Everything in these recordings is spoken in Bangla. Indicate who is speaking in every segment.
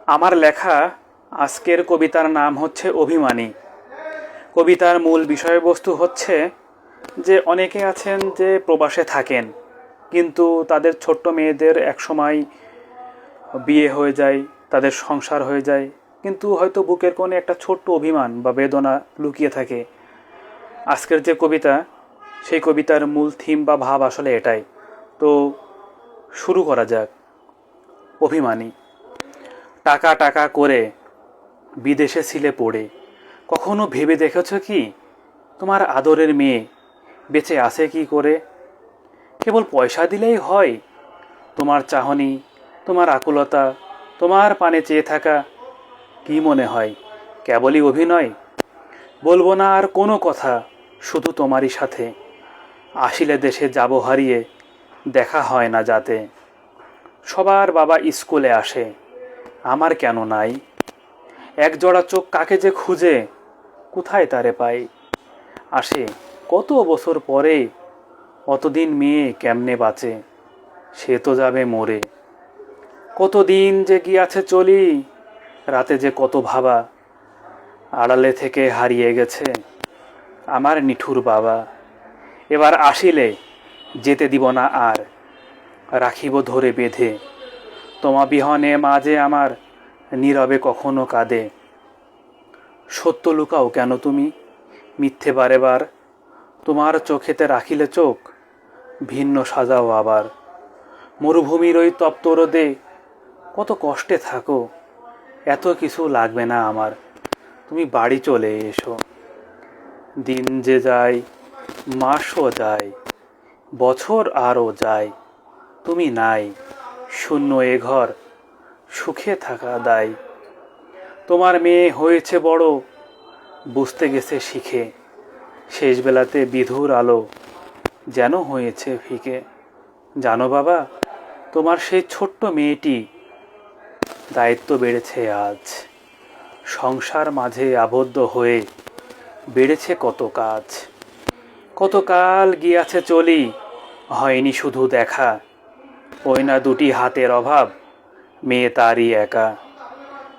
Speaker 1: আমার লেখা আজকের কবিতার নাম হচ্ছে অভিমানী। কবিতার মূল বিষয়বস্তু হচ্ছে যে অনেকে আছেন যে প্রবাসে থাকেন, কিন্তু তাদের ছোট্ট মেয়েদের একসময় বিয়ে হয়ে যায়, তাদের সংসার হয়ে যায়, কিন্তু হয়তো বুকের কোণে একটা ছোট্ট অভিমান বা বেদনা লুকিয়ে থাকে। আজকের যে কবিতা, সেই কবিতার মূল থিম বা ভাব আসলে এটাই। তো শুরু করা যাক। অভিমানী। টাকা টাকা করে বিদেশে ছিলে পড়ে, কখনো ভেবে দেখেছ কি তোমার আদরের মেয়ে বেঁচে আছে কি করে? কেবল পয়সা দিলেই হয়? তোমার চাহনি, তোমার আকুলতা, তোমার পানে চেয়ে থাকা কি মনে হয় কেবলই অভিনয়? বলবো না আর কোনো কথা, শুধু তোমারই সাথে আসিলে দেশে যাব হারিয়ে, দেখা হয় না যাতে। সবার বাবা স্কুলে আসে, আমার কেন নাই? এক জোড়া চোখ কাকে যে খুঁজে, কোথায় তারে পাই? আসে কত বছর পরে, অতদিন মেয়ে কেমনে বাঁচে, সে তো যাবে মরে। কতদিন যে গিয়াছে চলি, রাতে যে কত ভাবা, আড়ালে থেকে হারিয়ে গেছে আমার নিঠুর বাবা। এবার আসিলে যেতে দিব না আর, রাখিব ধরে বেঁধে। তোমা বিহনে মাঝে আমার নীরবে কখনো কাঁদে। সত্য লুকাও কেন তুমি, মিথ্যে বারে বার? তোমার চোখেতে রাখিলে চোখ ভিন্ন সাজাও আবার। মরুভূমির ওই তপ্ত রোদে কত কষ্টে থাকো, এত কিছু লাগবে না আমার, তুমি বাড়ি চলে এসো। দিন যে যায়, মাসও যায়, বছর আরও যায়, তুমি নাই, শূন্য এ ঘর, সুখে থাকা দায়। তোমার মেয়ে হয়েছে বড়, বুঝতে গেছে শিখে, শেষ বেলাতে বিধুর আলো যেন হয়েছে ফিকে। জানো বাবা, তোমার সেই ছোট্ট মেয়েটি দায়িত্ব বেড়েছে আজ, সংসার মাঝে আবদ্ধ হয়ে বেড়েছে কত কাজ। কত কাল গিয়াছে চলি, হয়নি শুধু দেখা, ওই না দুটি হাতের অভাব, মেয়ে তারই একা।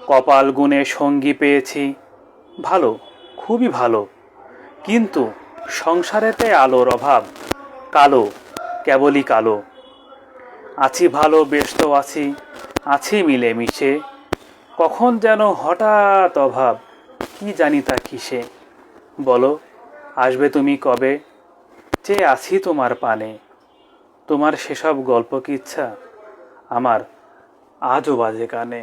Speaker 1: কপাল গুণে সঙ্গী পেয়েছি ভালো, খুবই ভালো, কিন্তু সংসারেতে আলোর অভাব, কালো, কেবলই কালো। আছি ভালো, বেশ তো আছি, আছি মিলেমিশে, কখন যেন হঠাৎ অভাব, কি জানি তা কিসে। বলো, আসবে তুমি কবে, চেয়ে আছি তোমার পানে। তোমার সেসব গল্প কি ইচ্ছা আমার আজও বাজে কানে।